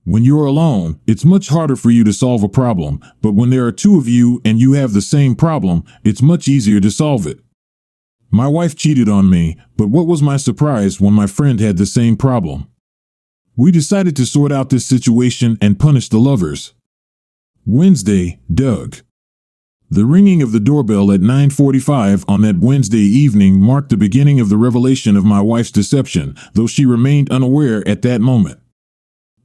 When you're alone, it's much harder for you to solve a problem, but when there are two of you and you have the same problem, it's much easier to solve it. My wife cheated on me, but what was my surprise when my friend had the same problem? We decided to sort out this situation and punish the lovers. Wednesday, Doug. The ringing of the doorbell at 9:45 on that Wednesday evening marked the beginning of the revelation of my wife's deception, though she remained unaware at that moment.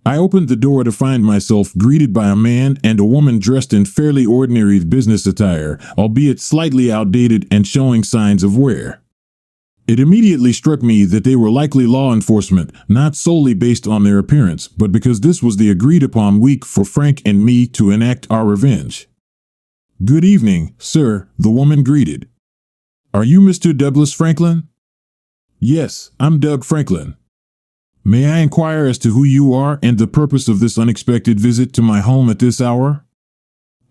I opened the door to find myself greeted by a man and a woman dressed in fairly ordinary business attire, albeit slightly outdated and showing signs of wear. It immediately struck me that they were likely law enforcement, not solely based on their appearance, but because this was the agreed-upon week for Frank and me to enact our revenge. "Good evening, sir," the woman greeted. "Are you Mr. Douglas Franklin?" "Yes, I'm Doug Franklin." "May I inquire as to who you are and the purpose of this unexpected visit to my home at this hour?"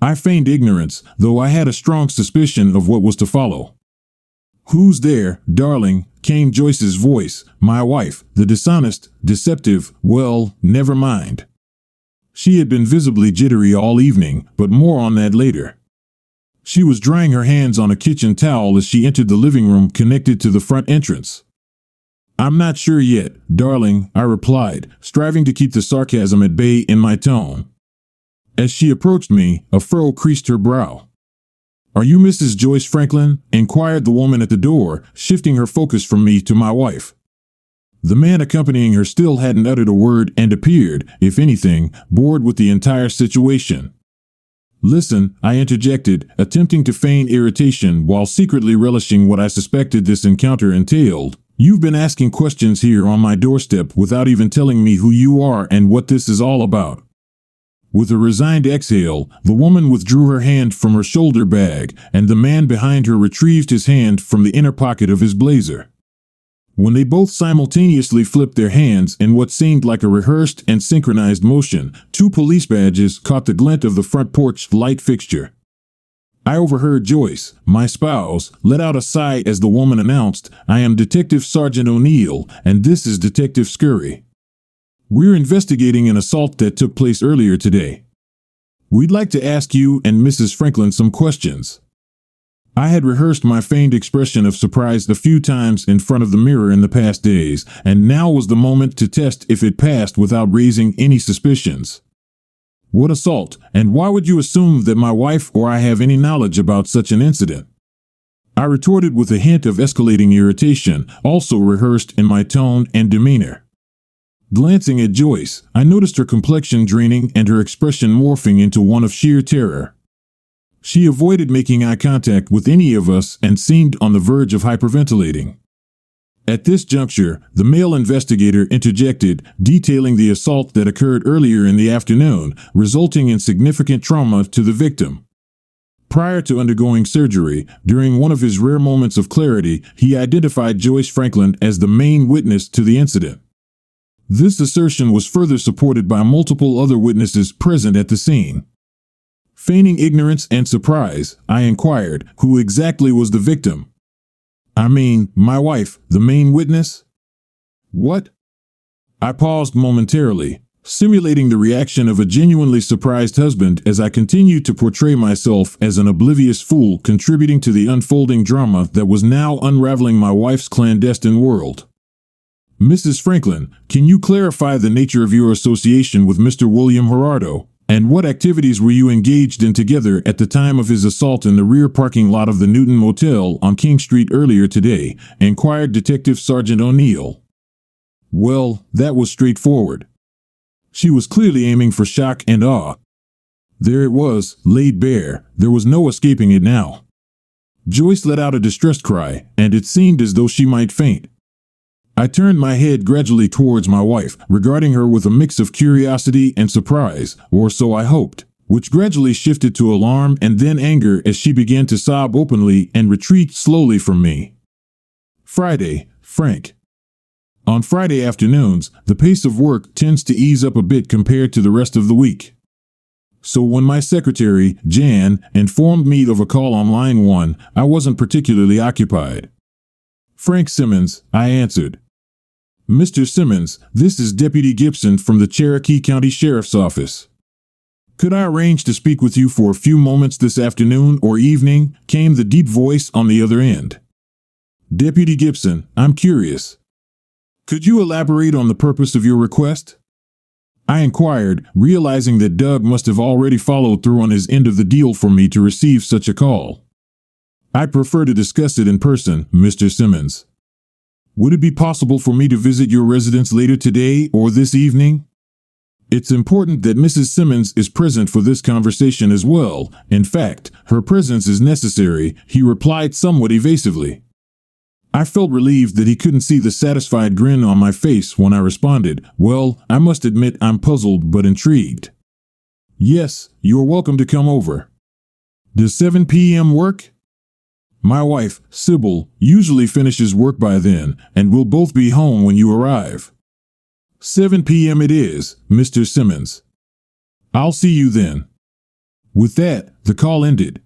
I feigned ignorance, though I had a strong suspicion of what was to follow. "Who's there, darling?" came Joyce's voice. "My wife, the dishonest, deceptive, well, never mind." She had been visibly jittery all evening, but more on that later. She was drying her hands on a kitchen towel as she entered the living room connected to the front entrance. "I'm not sure yet, darling," I replied, striving to keep the sarcasm at bay in my tone. As she approached me, a furrow creased her brow. "Are you Mrs. Joyce Franklin?" inquired the woman at the door, shifting her focus from me to my wife. The man accompanying her still hadn't uttered a word and appeared, if anything, bored with the entire situation. "Listen," I interjected, attempting to feign irritation while secretly relishing what I suspected this encounter entailed. "You've been asking questions here on my doorstep without even telling me who you are and what this is all about." With a resigned exhale, the woman withdrew her hand from her shoulder bag, and the man behind her retrieved his hand from the inner pocket of his blazer. When they both simultaneously flipped their hands in what seemed like a rehearsed and synchronized motion, two police badges caught the glint of the front porch light fixture. I overheard Joyce, my spouse, let out a sigh as the woman announced, "I am Detective Sergeant O'Neill, and this is Detective Scurry. We're investigating an assault that took place earlier today. We'd like to ask you and Mrs. Franklin some questions." I had rehearsed my feigned expression of surprise a few times in front of the mirror in the past days, and now was the moment to test if it passed without raising any suspicions. "What assault, and why would you assume that my wife or I have any knowledge about such an incident?" I retorted with a hint of escalating irritation, also rehearsed in my tone and demeanor. Glancing at Joyce, I noticed her complexion draining and her expression morphing into one of sheer terror. She avoided making eye contact with any of us and seemed on the verge of hyperventilating. At this juncture, the male investigator interjected, detailing the assault that occurred earlier in the afternoon, resulting in significant trauma to the victim. Prior to undergoing surgery, during one of his rare moments of clarity, he identified Joyce Franklin as the main witness to the incident. This assertion was further supported by multiple other witnesses present at the scene. Feigning ignorance and surprise, I inquired, who exactly was the victim? "I mean, my wife, the main witness?" "What?" I paused momentarily, simulating the reaction of a genuinely surprised husband as I continued to portray myself as an oblivious fool contributing to the unfolding drama that was now unraveling my wife's clandestine world. "Mrs. Franklin, can you clarify the nature of your association with Mr. William Gerardo? And what activities were you engaged in together at the time of his assault in the rear parking lot of the Newton Motel on King Street earlier today?" inquired Detective Sergeant O'Neill. Well, that was straightforward. She was clearly aiming for shock and awe. There it was, laid bare. There was no escaping it now. Joyce let out a distressed cry, and it seemed as though she might faint. I turned my head gradually towards my wife, regarding her with a mix of curiosity and surprise, or so I hoped, which gradually shifted to alarm and then anger as she began to sob openly and retreat slowly from me. Friday, Frank. On Friday afternoons, the pace of work tends to ease up a bit compared to the rest of the week. So when my secretary, Jan, informed me of a call on line 1, I wasn't particularly occupied. "Frank Simmons," I answered. Mr. Simmons, this is Deputy Gibson from the Cherokee County Sheriff's Office. Could I arrange to speak with you for a few moments this afternoon or evening? Came the deep voice on the other end. Deputy Gibson, I'm curious. Could you elaborate on the purpose of your request? I inquired, realizing that Doug must have already followed through on his end of the deal for me to receive such a call. I prefer to discuss it in person, Mr. Simmons. Would it be possible for me to visit your residence later today or this evening? It's important that Mrs. Simmons is present for this conversation as well. In fact, her presence is necessary, he replied somewhat evasively. I felt relieved that he couldn't see the satisfied grin on my face when I responded, well, I must admit I'm puzzled but intrigued. Yes, you're welcome to come over. Does 7 p.m. work? My wife, Sybil, usually finishes work by then, and we'll both be home when you arrive. 7 p.m. it is, Mr. Simmons. I'll see you then. With that, the call ended.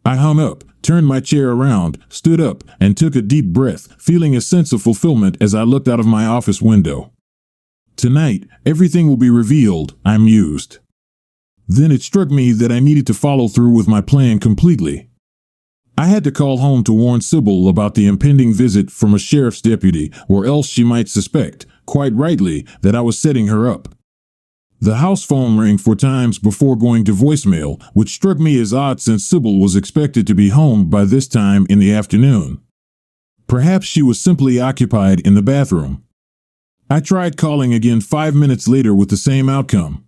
I hung up, turned my chair around, stood up, and took a deep breath, feeling a sense of fulfillment as I looked out of my office window. Tonight, everything will be revealed, I mused. Then it struck me that I needed to follow through with my plan completely. I had to call home to warn Sybil about the impending visit from a sheriff's deputy, or else she might suspect, quite rightly, that I was setting her up. The house phone rang 4 times before going to voicemail, which struck me as odd since Sybil was expected to be home by this time in the afternoon. Perhaps she was simply occupied in the bathroom. I tried calling again 5 minutes later with the same outcome.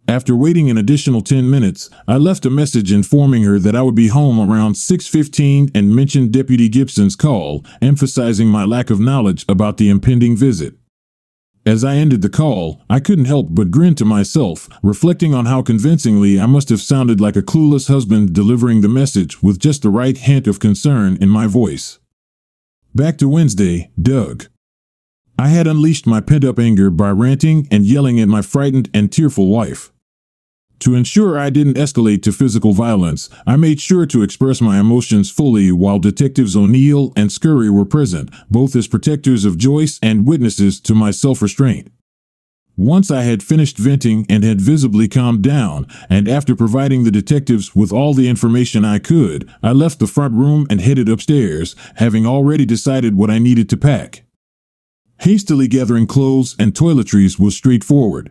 After waiting an additional 10 minutes, I left a message informing her that I would be home around 6:15 and mentioned Deputy Gibson's call, emphasizing my lack of knowledge about the impending visit. As I ended the call, I couldn't help but grin to myself, reflecting on how convincingly I must have sounded like a clueless husband delivering the message with just the right hint of concern in my voice. Back to Wednesday, Doug. I had unleashed my pent-up anger by ranting and yelling at my frightened and tearful wife. To ensure I didn't escalate to physical violence, I made sure to express my emotions fully while Detectives O'Neill and Scurry were present, both as protectors of Joyce and witnesses to my self-restraint. Once I had finished venting and had visibly calmed down, and after providing the detectives with all the information I could, I left the front room and headed upstairs, having already decided what I needed to pack. Hastily gathering clothes and toiletries was straightforward.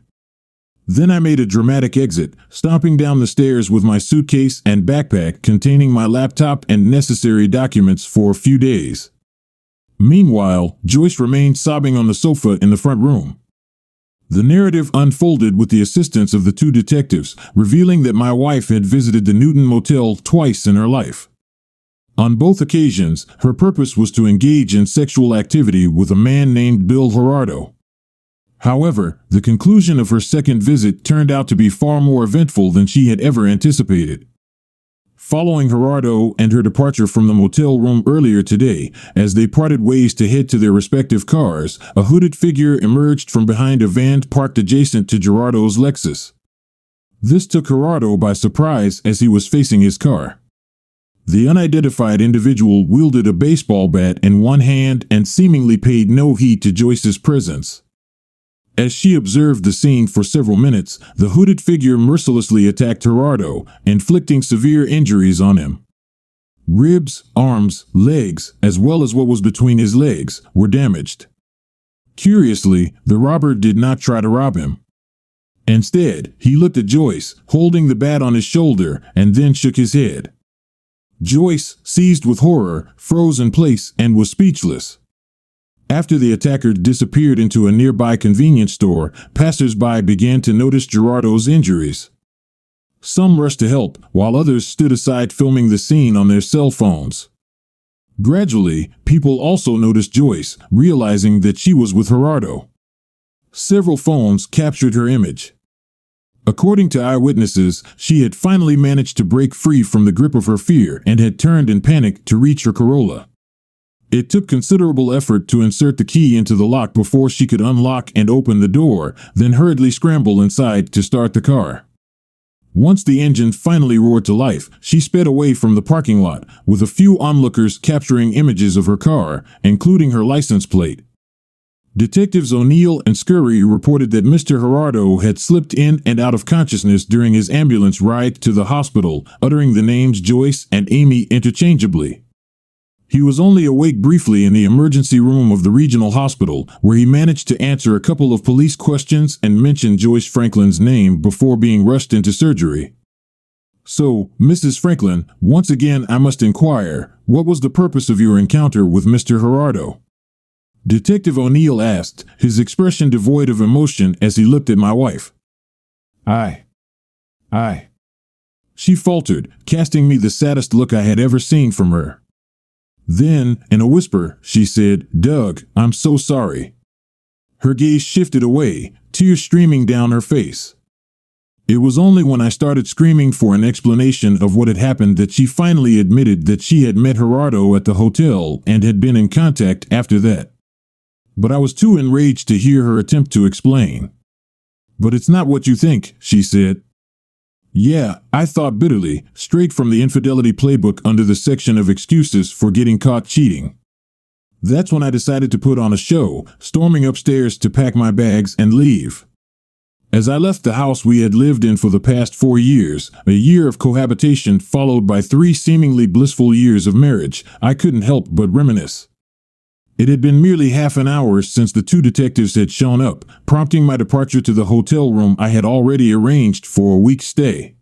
Then I made a dramatic exit, stomping down the stairs with my suitcase and backpack containing my laptop and necessary documents for a few days. Meanwhile, Joyce remained sobbing on the sofa in the front room. The narrative unfolded with the assistance of the 2 detectives, revealing that my wife had visited the Newton Motel twice in her life. On both occasions, her purpose was to engage in sexual activity with a man named Bill Gerardo. However, the conclusion of her second visit turned out to be far more eventful than she had ever anticipated. Following Gerardo and her departure from the motel room earlier today, as they parted ways to head to their respective cars, a hooded figure emerged from behind a van parked adjacent to Gerardo's Lexus. This took Gerardo by surprise as he was facing his car. The unidentified individual wielded a baseball bat in one hand and seemingly paid no heed to Joyce's presence. As she observed the scene for several minutes, the hooded figure mercilessly attacked Gerardo, inflicting severe injuries on him. Ribs, arms, legs, as well as what was between his legs, were damaged. Curiously, the robber did not try to rob him. Instead, he looked at Joyce, holding the bat on his shoulder, and then shook his head. Joyce, seized with horror, froze in place and was speechless. After the attacker disappeared into a nearby convenience store, passers-by began to notice Gerardo's injuries. Some rushed to help, while others stood aside filming the scene on their cell phones. Gradually, people also noticed Joyce, realizing that she was with Gerardo. Several phones captured her image. According to eyewitnesses, she had finally managed to break free from the grip of her fear and had turned in panic to reach her Corolla. It took considerable effort to insert the key into the lock before she could unlock and open the door, then hurriedly scramble inside to start the car. Once the engine finally roared to life, she sped away from the parking lot, with a few onlookers capturing images of her car, including her license plate. Detectives O'Neill and Scurry reported that Mr. Gerardo had slipped in and out of consciousness during his ambulance ride to the hospital, uttering the names Joyce and Amy interchangeably. He was only awake briefly in the emergency room of the regional hospital, where he managed to answer a couple of police questions and mention Joyce Franklin's name before being rushed into surgery. So, Mrs. Franklin, once again I must inquire, what was the purpose of your encounter with Mr. Gerardo? Detective O'Neill asked, his expression devoid of emotion as he looked at my wife. I. She faltered, casting me the saddest look I had ever seen from her. Then, in a whisper, she said, Doug, I'm so sorry. Her gaze shifted away, tears streaming down her face. It was only when I started screaming for an explanation of what had happened that she finally admitted that she had met Gerardo at the hotel and had been in contact after that. But I was too enraged to hear her attempt to explain. But it's not what you think, she said. Yeah, I thought bitterly, straight from the infidelity playbook under the section of excuses for getting caught cheating. That's when I decided to put on a show, storming upstairs to pack my bags and leave. As I left the house we had lived in for the past 4 years, a year of cohabitation followed by 3 seemingly blissful years of marriage, I couldn't help but reminisce. It had been merely half an hour since the 2 detectives had shown up, prompting my departure to the hotel room I had already arranged for a week's stay.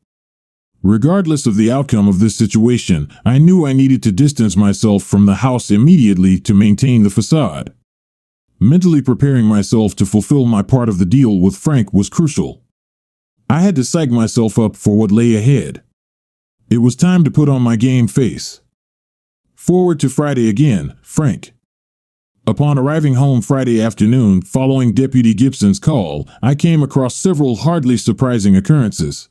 Regardless of the outcome of this situation, I knew I needed to distance myself from the house immediately to maintain the facade. Mentally preparing myself to fulfill my part of the deal with Frank was crucial. I had to psych myself up for what lay ahead. It was time to put on my game face. Forward to Friday again, Frank. Upon arriving home Friday afternoon following Deputy Gibson's call, I came across several hardly surprising occurrences.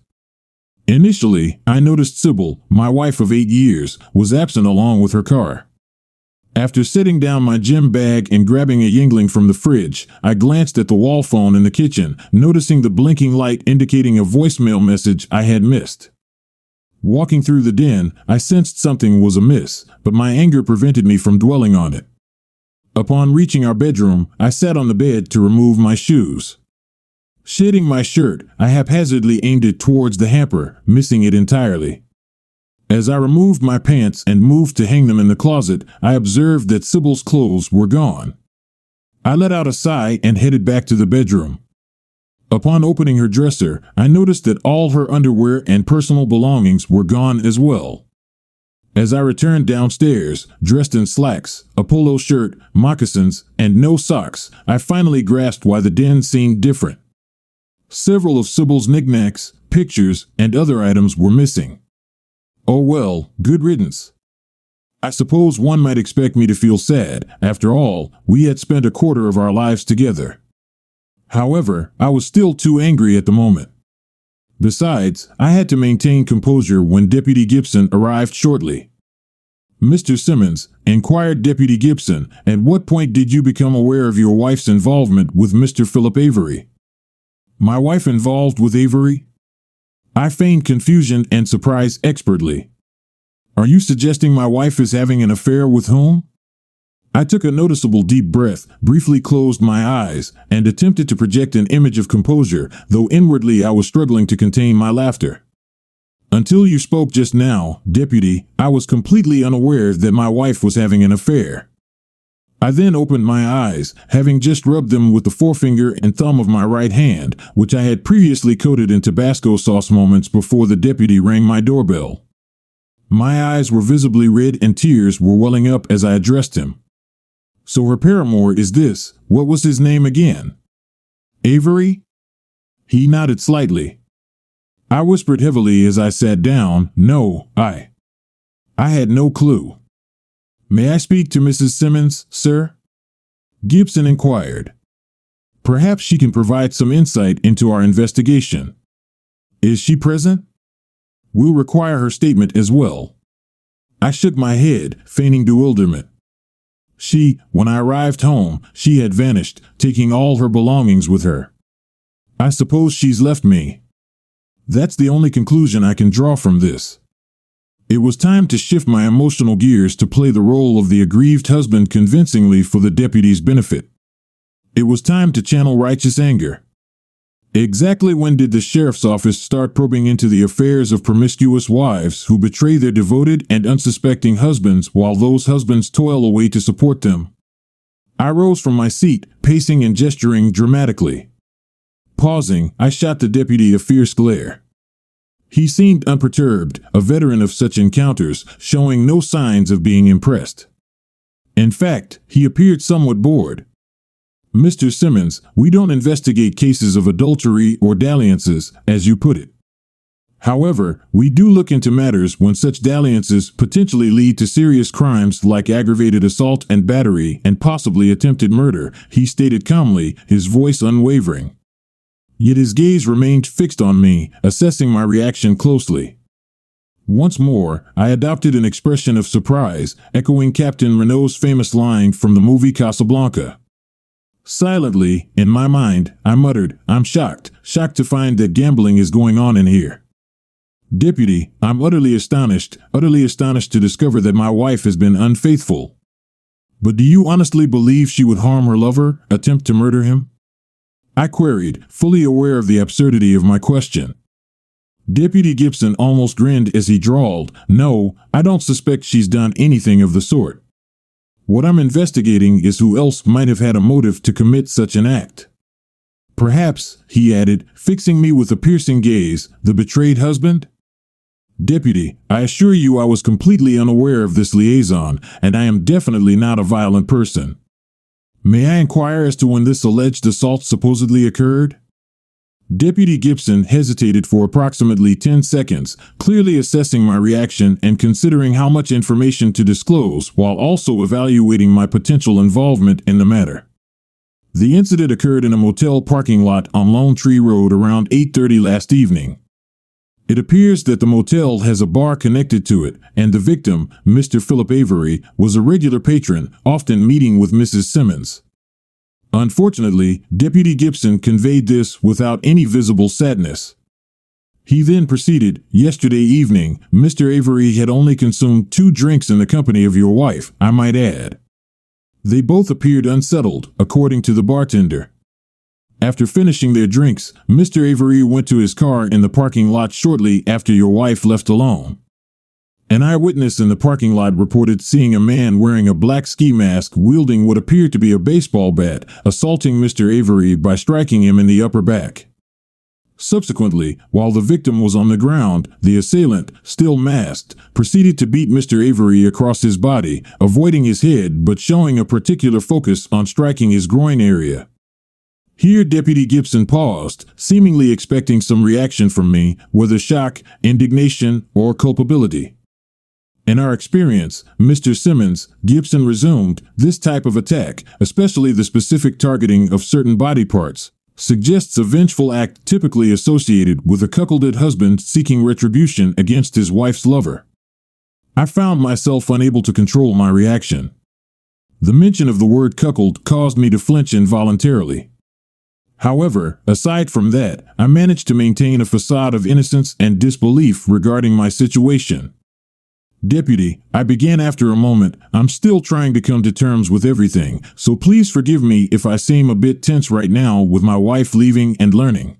Initially, I noticed Sybil, my wife of 8 years, was absent along with her car. After setting down my gym bag and grabbing a Yingling from the fridge, I glanced at the wall phone in the kitchen, noticing the blinking light indicating a voicemail message I had missed. Walking through the den, I sensed something was amiss, but my anger prevented me from dwelling on it. Upon reaching our bedroom, I sat on the bed to remove my shoes. Shedding my shirt, I haphazardly aimed it towards the hamper, missing it entirely. As I removed my pants and moved to hang them in the closet, I observed that Sybil's clothes were gone. I let out a sigh and headed back to the bedroom. Upon opening her dresser, I noticed that all her underwear and personal belongings were gone as well. As I returned downstairs, dressed in slacks, a polo shirt, moccasins, and no socks, I finally grasped why the den seemed different. Several of Sybil's knickknacks, pictures, and other items were missing. Oh well, good riddance. I suppose one might expect me to feel sad. After all, we had spent a quarter of our lives together. However, I was still too angry at the moment. Besides, I had to maintain composure when Deputy Gibson arrived shortly. Mr. Simmons, inquired Deputy Gibson, at what point did you become aware of your wife's involvement with Mr. Philip Avery? My wife involved with Avery? I feigned confusion and surprise expertly. Are you suggesting my wife is having an affair with whom? I took a noticeable deep breath, briefly closed my eyes, and attempted to project an image of composure, though inwardly I was struggling to contain my laughter. Until you spoke just now, Deputy, I was completely unaware that my wife was having an affair. I then opened my eyes, having just rubbed them with the forefinger and thumb of my right hand, which I had previously coated in Tabasco sauce moments before the deputy rang my doorbell. My eyes were visibly red and tears were welling up as I addressed him. So her paramour is this, what was his name again? Avery? He nodded slightly. I whispered heavily as I sat down, no, I had no clue. May I speak to Mrs. Simmons, sir? Gibson inquired. Perhaps she can provide some insight into our investigation. Is she present? We'll require her statement as well. I shook my head, feigning bewilderment. When I arrived home, she had vanished, taking all her belongings with her. I suppose she's left me. That's the only conclusion I can draw from this. It was time to shift my emotional gears to play the role of the aggrieved husband convincingly for the deputy's benefit. It was time to channel righteous anger. Exactly when did the sheriff's office start probing into the affairs of promiscuous wives who betray their devoted and unsuspecting husbands while those husbands toil away to support them? I rose from my seat, pacing and gesturing dramatically. Pausing, I shot the deputy a fierce glare. He seemed unperturbed, a veteran of such encounters, showing no signs of being impressed. In fact, he appeared somewhat bored. Mr. Simmons, we don't investigate cases of adultery or dalliances, as you put it. However, we do look into matters when such dalliances potentially lead to serious crimes like aggravated assault and battery and possibly attempted murder, he stated calmly, his voice unwavering. Yet his gaze remained fixed on me, assessing my reaction closely. Once more, I adopted an expression of surprise, echoing Captain Renault's famous line from the movie Casablanca. Silently, in my mind, I muttered, I'm shocked to find that gambling is going on in here. Deputy, I'm utterly astonished to discover that my wife has been unfaithful. But do you honestly believe she would harm her lover, attempt to murder him? I queried, fully aware of the absurdity of my question. Deputy Gibson almost grinned as he drawled, No, I don't suspect she's done anything of the sort. What I'm investigating is who else might have had a motive to commit such an act. Perhaps, he added, fixing me with a piercing gaze, the betrayed husband? Deputy, I assure you I was completely unaware of this liaison, and I am definitely not a violent person. May I inquire as to when this alleged assault supposedly occurred? Deputy Gibson hesitated for approximately 10 seconds, clearly assessing my reaction and considering how much information to disclose while also evaluating my potential involvement in the matter. The incident occurred in a motel parking lot on Lone Tree Road around 8:30 last evening. It appears that the motel has a bar connected to it, and the victim, Mr. Philip Avery, was a regular patron, often meeting with Mrs. Simmons. Unfortunately, Deputy Gibson conveyed this without any visible sadness. He then proceeded, Yesterday evening, Mr. Avery had only consumed 2 drinks in the company of your wife, I might add. They both appeared unsettled, according to the bartender. After finishing their drinks, Mr. Avery went to his car in the parking lot shortly after your wife left alone. An eyewitness in the parking lot reported seeing a man wearing a black ski mask wielding what appeared to be a baseball bat, assaulting Mr. Avery by striking him in the upper back. Subsequently, while the victim was on the ground, the assailant, still masked, proceeded to beat Mr. Avery across his body, avoiding his head but showing a particular focus on striking his groin area. Here Deputy Gibson paused, seemingly expecting some reaction from me, whether shock, indignation, or culpability. In our experience, Mr. Simmons, Gibson resumed, this type of attack, especially the specific targeting of certain body parts, suggests a vengeful act typically associated with a cuckolded husband seeking retribution against his wife's lover. I found myself unable to control my reaction. The mention of the word cuckold caused me to flinch involuntarily. However, aside from that, I managed to maintain a facade of innocence and disbelief regarding my situation. Deputy, I began after a moment, I'm still trying to come to terms with everything, so please forgive me if I seem a bit tense right now with my wife leaving and learning.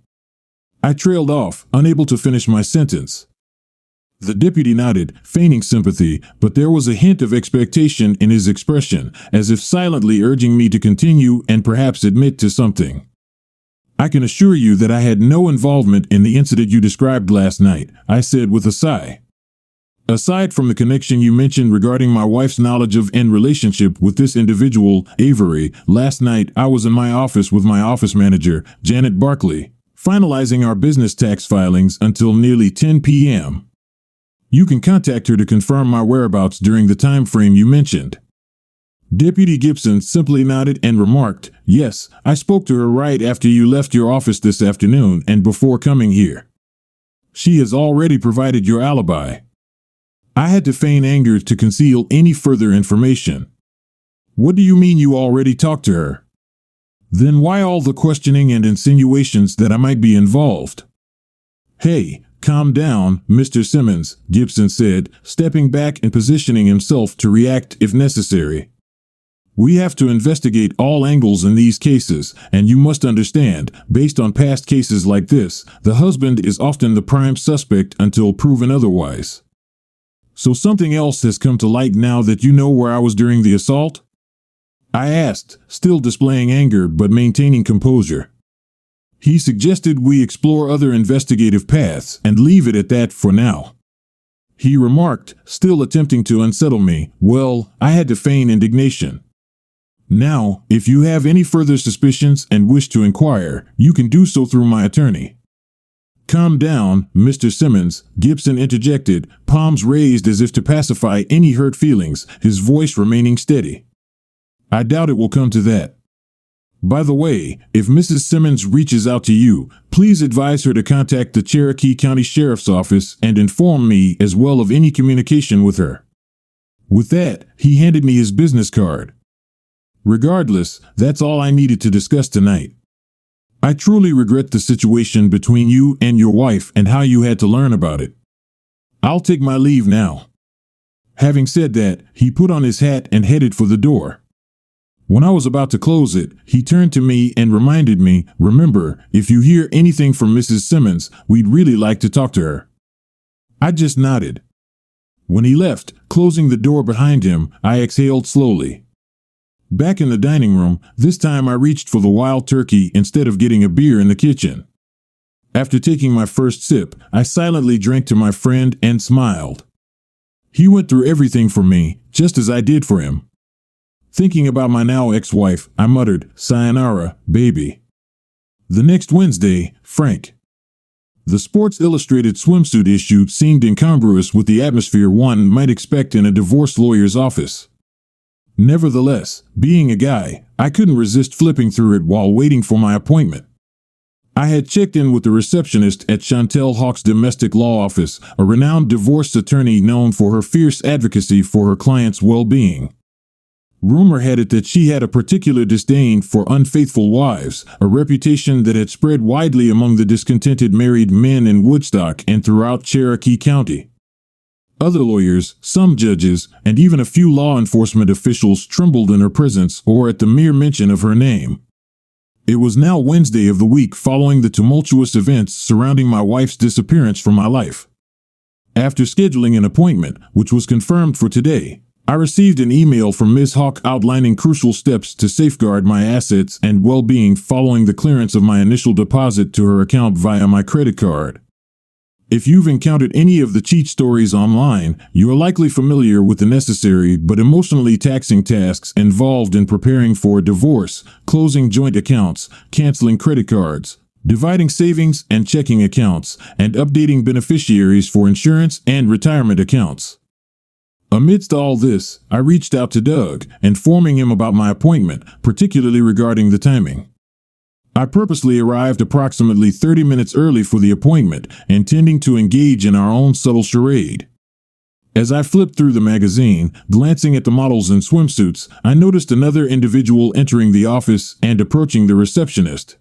I trailed off, unable to finish my sentence. The deputy nodded, feigning sympathy, but there was a hint of expectation in his expression, as if silently urging me to continue and perhaps admit to something. I can assure you that I had no involvement in the incident you described last night, I said with a sigh. Aside from the connection you mentioned regarding my wife's knowledge of and relationship with this individual, Avery, last night I was in my office with my office manager, Janet Barkley, finalizing our business tax filings until nearly 10 p.m. You can contact her to confirm my whereabouts during the time frame you mentioned. Deputy Gibson simply nodded and remarked, Yes, I spoke to her right after you left your office this afternoon and before coming here. She has already provided your alibi. I had to feign anger to conceal any further information. What do you mean you already talked to her? Then why all the questioning and insinuations that I might be involved? Hey, calm down, Mr. Simmons, Gibson said, stepping back and positioning himself to react if necessary. We have to investigate all angles in these cases, and you must understand, based on past cases like this, the husband is often the prime suspect until proven otherwise. So something else has come to light now that you know where I was during the assault? I asked, still displaying anger but maintaining composure. He suggested we explore other investigative paths and leave it at that for now. He remarked, still attempting to unsettle me, well, I had to feign indignation. Now, if you have any further suspicions and wish to inquire, you can do so through my attorney. Calm down, Mr. Simmons, Gibson interjected, palms raised as if to pacify any hurt feelings, his voice remaining steady. I doubt it will come to that. By the way, if Mrs. Simmons reaches out to you, please advise her to contact the Cherokee County Sheriff's Office and inform me as well of any communication with her. With that, he handed me his business card. Regardless, that's all I needed to discuss tonight. I truly regret the situation between you and your wife and how you had to learn about it. I'll take my leave now. Having said that, he put on his hat and headed for the door. When I was about to close it, he turned to me and reminded me, remember, if you hear anything from Mrs. Simmons, we'd really like to talk to her. I just nodded. When he left, closing the door behind him, I exhaled slowly. Back in the dining room, this time I reached for the wild turkey instead of getting a beer in the kitchen. After taking my first sip, I silently drank to my friend and smiled. He went through everything for me, just as I did for him. Thinking about my now ex-wife, I muttered, sayonara, baby. The next Wednesday, Frank. The Sports Illustrated swimsuit issue seemed incongruous with the atmosphere one might expect in a divorce lawyer's office. Nevertheless, being a guy, I couldn't resist flipping through it while waiting for my appointment. I had checked in with the receptionist at Chantel Hawk's domestic law office, a renowned divorce attorney known for her fierce advocacy for her clients' well-being. Rumor had it that she had a particular disdain for unfaithful wives, a reputation that had spread widely among the discontented married men in Woodstock and throughout Cherokee County. Other lawyers, some judges, and even a few law enforcement officials trembled in her presence or at the mere mention of her name. It was now Wednesday of the week following the tumultuous events surrounding my wife's disappearance from my life. After scheduling an appointment, which was confirmed for today, I received an email from Ms. Hawk outlining crucial steps to safeguard my assets and well-being following the clearance of my initial deposit to her account via my credit card. If you've encountered any of the cheat stories online, you are likely familiar with the necessary but emotionally taxing tasks involved in preparing for a divorce, closing joint accounts, canceling credit cards, dividing savings and checking accounts, and updating beneficiaries for insurance and retirement accounts. Amidst all this, I reached out to Doug, informing him about my appointment, particularly regarding the timing. I purposely arrived approximately 30 minutes early for the appointment, intending to engage in our own subtle charade. As I flipped through the magazine, glancing at the models in swimsuits, I noticed another individual entering the office and approaching the receptionist.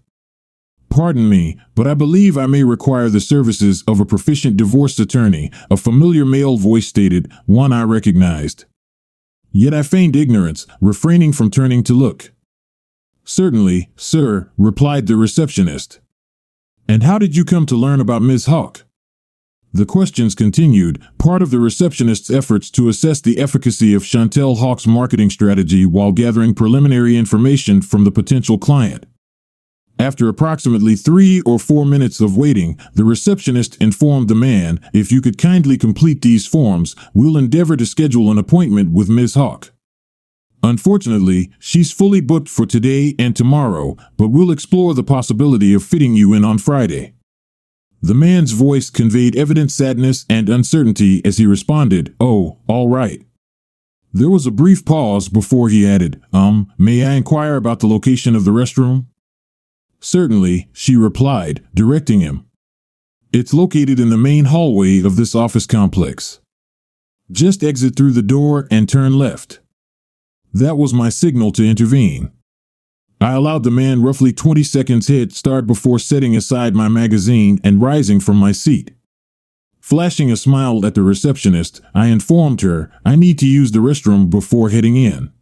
Pardon me, but I believe I may require the services of a proficient divorce attorney, a familiar male voice stated, one I recognized. Yet I feigned ignorance, refraining from turning to look. Certainly, sir, replied the receptionist. And how did you come to learn about Ms. Hawk? The questions continued, part of the receptionist's efforts to assess the efficacy of Chantel Hawk's marketing strategy while gathering preliminary information from the potential client. After approximately 3 or 4 minutes of waiting, the receptionist informed the man, if you could kindly complete these forms, we'll endeavor to schedule an appointment with Ms. Hawk. Unfortunately, she's fully booked for today and tomorrow, but we'll explore the possibility of fitting you in on Friday. The man's voice conveyed evident sadness and uncertainty as he responded, oh, all right. There was a brief pause before he added, may I inquire about the location of the restroom? Certainly, she replied, directing him. It's located in the main hallway of this office complex. Just exit through the door and turn left. That was my signal to intervene. I allowed the man roughly 20 seconds head start before setting aside my magazine and rising from my seat. Flashing a smile at the receptionist, I informed her I need to use the restroom before heading in.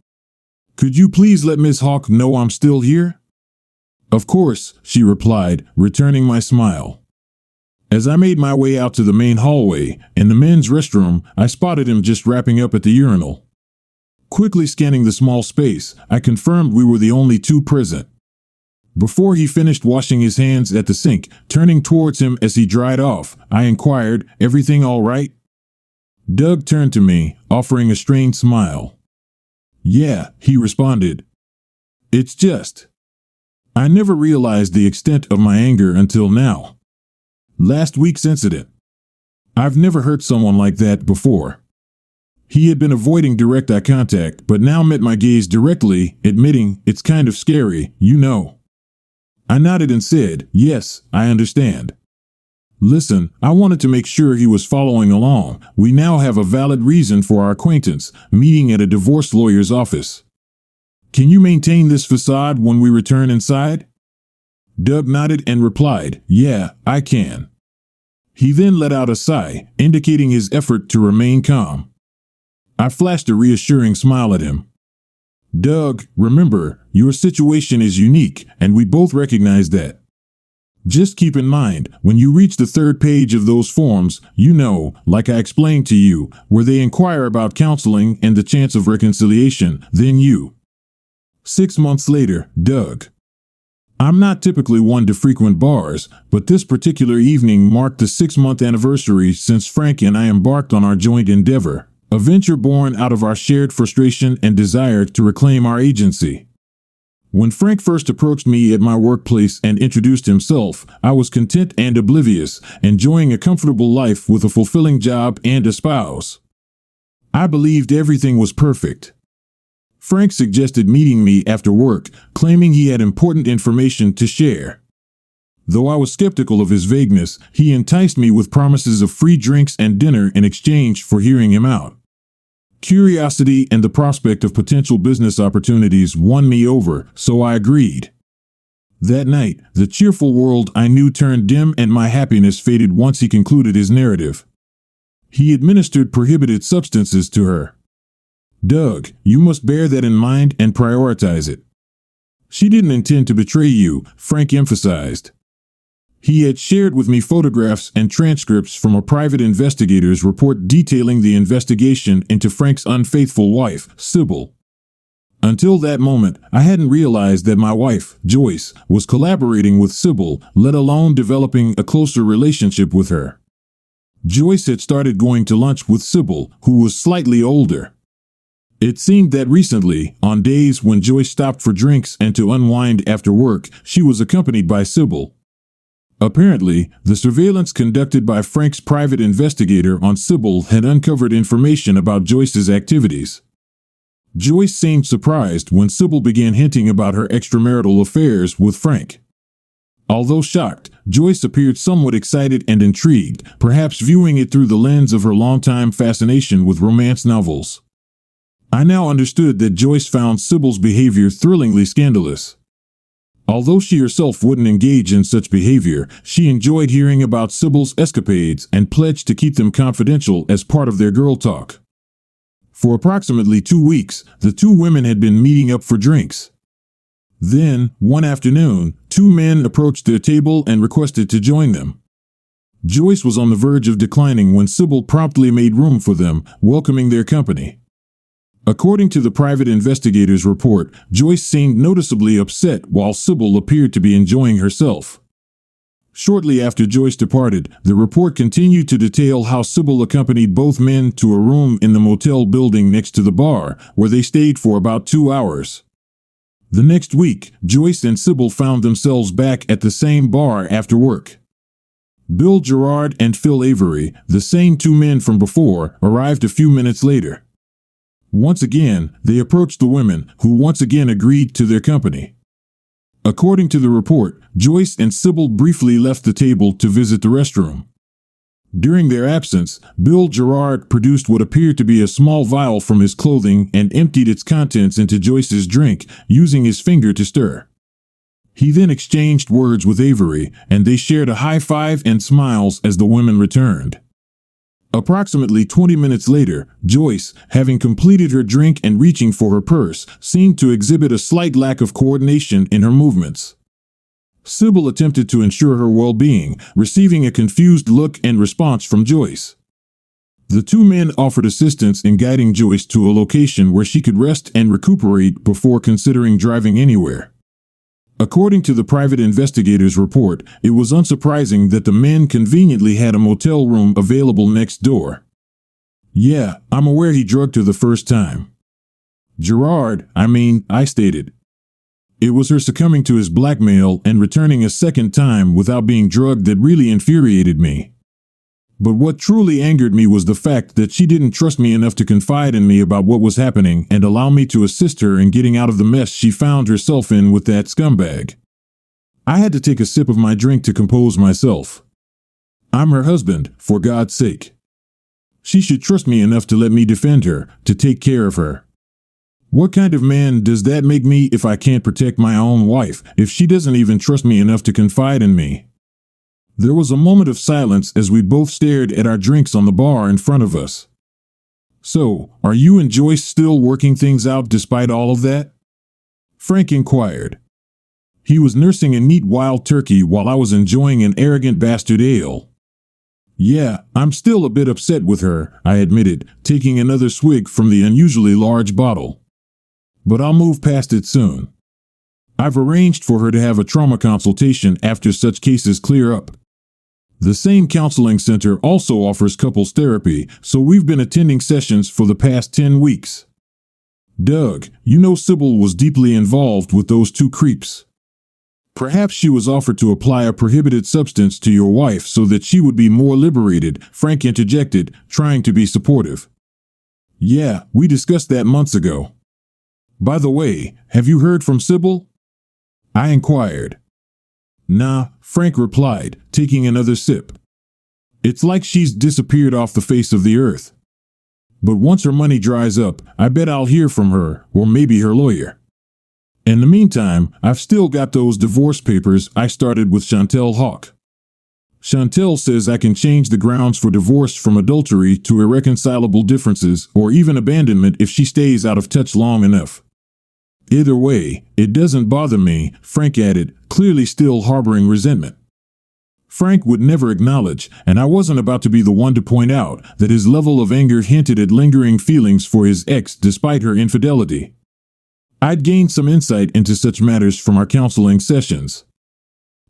Could you please let Miss Hawk know I'm still here? Of course, she replied, returning my smile. As I made my way out to the main hallway, in the men's restroom, I spotted him just wrapping up at the urinal. Quickly scanning the small space, I confirmed we were the only two present. Before he finished washing his hands at the sink, turning towards him as he dried off, I inquired, "Everything all right?" Doug turned to me, offering a strained smile. "Yeah," he responded. "It's just. I never realized the extent of my anger until now. Last week's incident. I've never hurt someone like that before." He had been avoiding direct eye contact, but now met my gaze directly, admitting, "It's kind of scary, you know." I nodded and said, "Yes, I understand. Listen, I wanted to make sure he was following along. We now have a valid reason for our acquaintance, meeting at a divorce lawyer's office. Can you maintain this facade when we return inside?" Doug nodded and replied, "Yeah, I can." He then let out a sigh, indicating his effort to remain calm. I flashed a reassuring smile at him. "Doug, remember, your situation is unique, and we both recognize that. Just keep in mind, when you reach the third page of those forms, you know, like I explained to you, where they inquire about counseling and the chance of reconciliation, then you." 6 months later, Doug. I'm not typically one to frequent bars, but this particular evening marked the 6-month anniversary since Frank and I embarked on our joint endeavor. A venture born out of our shared frustration and desire to reclaim our agency. When Frank first approached me at my workplace and introduced himself, I was content and oblivious, enjoying a comfortable life with a fulfilling job and a spouse. I believed everything was perfect. Frank suggested meeting me after work, claiming he had important information to share. Though I was skeptical of his vagueness, he enticed me with promises of free drinks and dinner in exchange for hearing him out. Curiosity and the prospect of potential business opportunities won me over, so I agreed. That night, the cheerful world I knew turned dim and my happiness faded once he concluded his narrative. He administered prohibited substances to her. "Doug, you must bear that in mind and prioritize it." "She didn't intend to betray you," Frank emphasized. He had shared with me photographs and transcripts from a private investigator's report detailing the investigation into Frank's unfaithful wife, Sybil. Until that moment, I hadn't realized that my wife, Joyce, was collaborating with Sybil, let alone developing a closer relationship with her. Joyce had started going to lunch with Sybil, who was slightly older. It seemed that recently, on days when Joyce stopped for drinks and to unwind after work, she was accompanied by Sybil. Apparently, the surveillance conducted by Frank's private investigator on Sybil had uncovered information about Joyce's activities. Joyce seemed surprised when Sybil began hinting about her extramarital affairs with Frank. Although shocked, Joyce appeared somewhat excited and intrigued, perhaps viewing it through the lens of her longtime fascination with romance novels. I now understood that Joyce found Sybil's behavior thrillingly scandalous. Although she herself wouldn't engage in such behavior, she enjoyed hearing about Sybil's escapades and pledged to keep them confidential as part of their girl talk. For approximately 2 weeks, the two women had been meeting up for drinks. Then, one afternoon, 2 men approached their table and requested to join them. Joyce was on the verge of declining when Sybil promptly made room for them, welcoming their company. According to the private investigator's report, Joyce seemed noticeably upset while Sybil appeared to be enjoying herself. Shortly after Joyce departed, the report continued to detail how Sybil accompanied both men to a room in the motel building next to the bar, where they stayed for about 2 hours. The next week, Joyce and Sybil found themselves back at the same bar after work. Bill Gerard and Phil Avery, the same 2 men from before, arrived a few minutes later. Once again, they approached the women, who once again agreed to their company. According to the report, Joyce and Sybil briefly left the table to visit the restroom. During their absence, Bill Gerard produced what appeared to be a small vial from his clothing and emptied its contents into Joyce's drink, using his finger to stir. He then exchanged words with Avery, and they shared a high five and smiles as the women returned. Approximately 20 minutes later, Joyce, having completed her drink and reaching for her purse, seemed to exhibit a slight lack of coordination in her movements. Sybil attempted to ensure her well-being, receiving a confused look and response from Joyce. The two men offered assistance in guiding Joyce to a location where she could rest and recuperate before considering driving anywhere. According to the private investigator's report, it was unsurprising that the men conveniently had a motel room available next door. "Yeah, I'm aware he drugged her the first time. I stated. It was her succumbing to his blackmail and returning a second time without being drugged that really infuriated me. But what truly angered me was the fact that she didn't trust me enough to confide in me about what was happening and allow me to assist her in getting out of the mess she found herself in with that scumbag." I had to take a sip of my drink to compose myself. I'm her husband, for God's sake. She should trust me enough to let me defend her, to take care of her. What kind of man does that make me if I can't protect my own wife, if she doesn't even trust me enough to confide in me? There was a moment of silence as we both stared at our drinks on the bar in front of us. "So, are you and Joyce still working things out despite all of that?" Frank inquired. He was nursing a neat wild turkey while I was enjoying an arrogant bastard ale. "Yeah, I'm still a bit upset with her," I admitted, taking another swig from the unusually large bottle. "But I'll move past it soon. I've arranged for her to have a trauma consultation after such cases clear up. The same counseling center also offers couples therapy, so we've been attending sessions for the past 10 weeks. Doug, you know Sybil was deeply involved with those two creeps. Perhaps she was offered to apply a prohibited substance to your wife so that she would be more liberated," Frank interjected, trying to be supportive. "Yeah, we discussed that months ago. By the way, have you heard from Sybil?" I inquired. "Nah," Frank replied, taking another sip. "It's like she's disappeared off the face of the earth. But once her money dries up, I bet I'll hear from her, or maybe her lawyer. In the meantime, I've still got those divorce papers I started with Chantel Hawk. Chantel says I can change the grounds for divorce from adultery to irreconcilable differences or even abandonment if she stays out of touch long enough. Either way, it doesn't bother me," Frank added, clearly still harboring resentment. Frank would never acknowledge, and I wasn't about to be the one to point out, that his level of anger hinted at lingering feelings for his ex despite her infidelity. I'd gained some insight into such matters from our counseling sessions.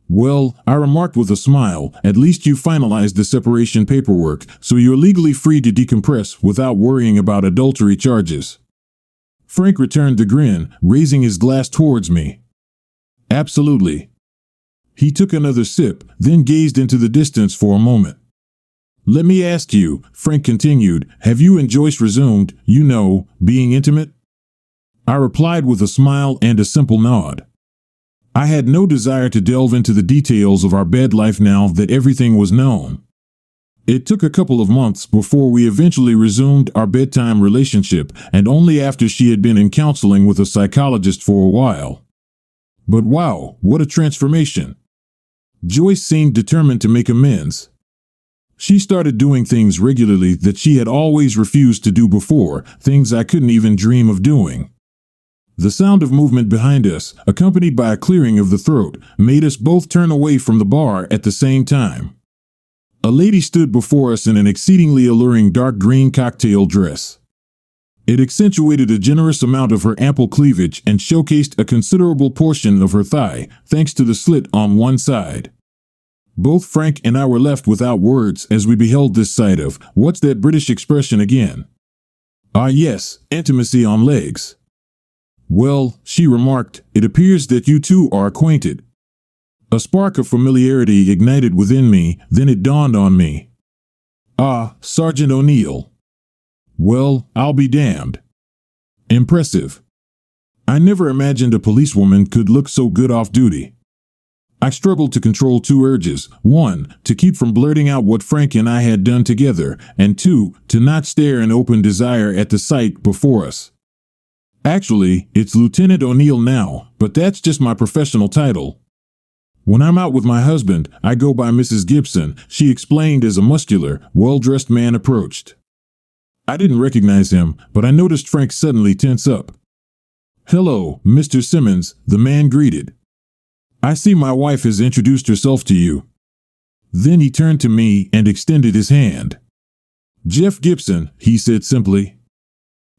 "Well," I remarked with a smile, "at least you finalized the separation paperwork, so you're legally free to decompress without worrying about adultery charges." Frank returned the grin, raising his glass towards me. "Absolutely." He took another sip, then gazed into the distance for a moment. "Let me ask you," Frank continued, "have you and Joyce resumed, being intimate?" I replied with a smile and a simple nod. I had no desire to delve into the details of our bed life now that everything was known. It took a couple of months before we eventually resumed our bedtime relationship, and only after she had been in counseling with a psychologist for a while. But wow, what a transformation! Joyce seemed determined to make amends. She started doing things regularly that she had always refused to do before, things I couldn't even dream of doing. The sound of movement behind us, accompanied by a clearing of the throat, made us both turn away from the bar at the same time. A lady stood before us in an exceedingly alluring dark green cocktail dress. It accentuated a generous amount of her ample cleavage and showcased a considerable portion of her thigh, thanks to the slit on one side. Both Frank and I were left without words as we beheld this sight of, what's that British expression again? Ah yes, intimacy on legs. "Well," she remarked, "it appears that you two are acquainted." A spark of familiarity ignited within me, then it dawned on me. "Ah, Sergeant O'Neill. Well, I'll be damned. Impressive. I never imagined a policewoman could look so good off duty." I struggled to control two urges: one, to keep from blurting out what Frank and I had done together, and two, to not stare in open desire at the sight before us. Actually, it's Lieutenant O'Neill now, but that's just my professional title. When I'm out with my husband, I go by Mrs. Gibson, she explained as a muscular, well-dressed man approached. I didn't recognize him, but I noticed Frank suddenly tense up. Hello, Mr. Simmons, the man greeted. I see my wife has introduced herself to you. Then he turned to me and extended his hand. Jeff Gibson, he said simply.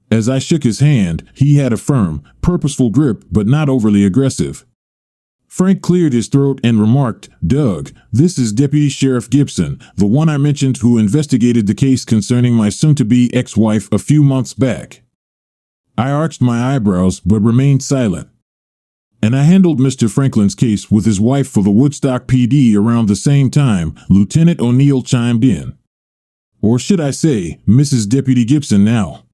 As I shook his hand, he had a firm, purposeful grip but not overly aggressive. Frank cleared his throat and remarked, Doug, this is Deputy Sheriff Gibson, the one I mentioned who investigated the case concerning my soon-to-be ex-wife a few months back. I arched my eyebrows but remained silent. And I handled Mr. Franklin's case with his wife for the Woodstock PD around the same time, Lieutenant O'Neill chimed in. Or should I say, Mrs. Deputy Gibson now.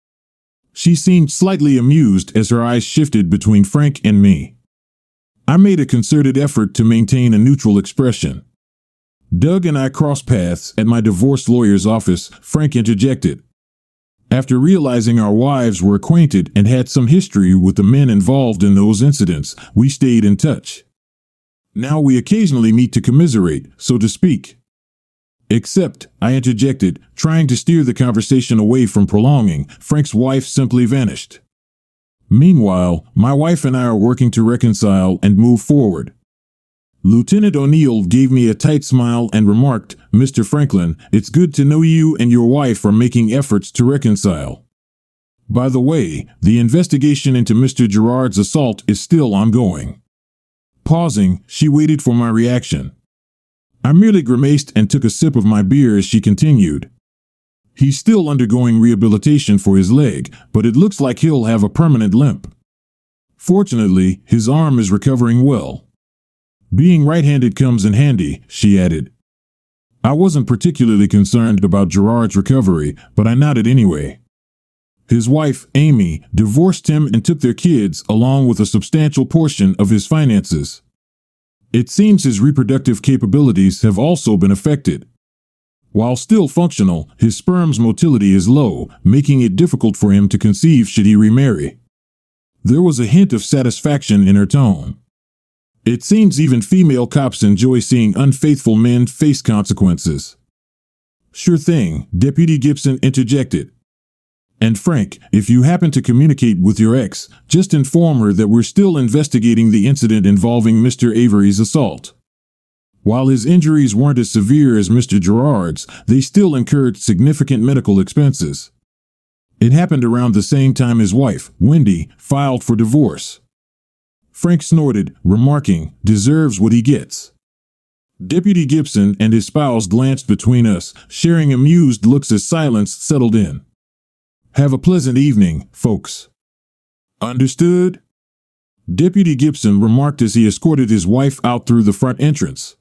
She seemed slightly amused as her eyes shifted between Frank and me. I made a concerted effort to maintain a neutral expression. Doug and I crossed paths at my divorce lawyer's office, Frank interjected. After realizing our wives were acquainted and had some history with the men involved in those incidents, we stayed in touch. Now we occasionally meet to commiserate, so to speak. Except, I interjected, trying to steer the conversation away from prolonging, Frank's wife simply vanished. Meanwhile, my wife and I are working to reconcile and move forward. Lieutenant O'Neill gave me a tight smile and remarked, Mr. Franklin, it's good to know you and your wife are making efforts to reconcile. By the way, the investigation into Mr. Gerard's assault is still ongoing. Pausing, she waited for my reaction. I merely grimaced and took a sip of my beer as she continued. He's still undergoing rehabilitation for his leg, but it looks like he'll have a permanent limp. Fortunately, his arm is recovering well. Being right-handed comes in handy, she added. I wasn't particularly concerned about Gerard's recovery, but I nodded anyway. His wife, Amy, divorced him and took their kids along with a substantial portion of his finances. It seems his reproductive capabilities have also been affected. While still functional, his sperm's motility is low, making it difficult for him to conceive should he remarry. There was a hint of satisfaction in her tone. It seems even female cops enjoy seeing unfaithful men face consequences. Sure thing, Deputy Gibson interjected. And Frank, if you happen to communicate with your ex, just inform her that we're still investigating the incident involving Mr. Avery's assault. While his injuries weren't as severe as Mr. Gerard's, they still incurred significant medical expenses. It happened around the same time his wife, Wendy, filed for divorce. Frank snorted, remarking, deserves what he gets. Deputy Gibson and his spouse glanced between us, sharing amused looks as silence settled in. Have a pleasant evening, folks. Understood? Deputy Gibson remarked as he escorted his wife out through the front entrance.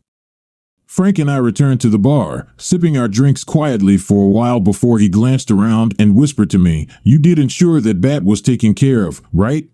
Frank and I returned to the bar, sipping our drinks quietly for a while before he glanced around and whispered to me, You did ensure that Bat was taken care of, right?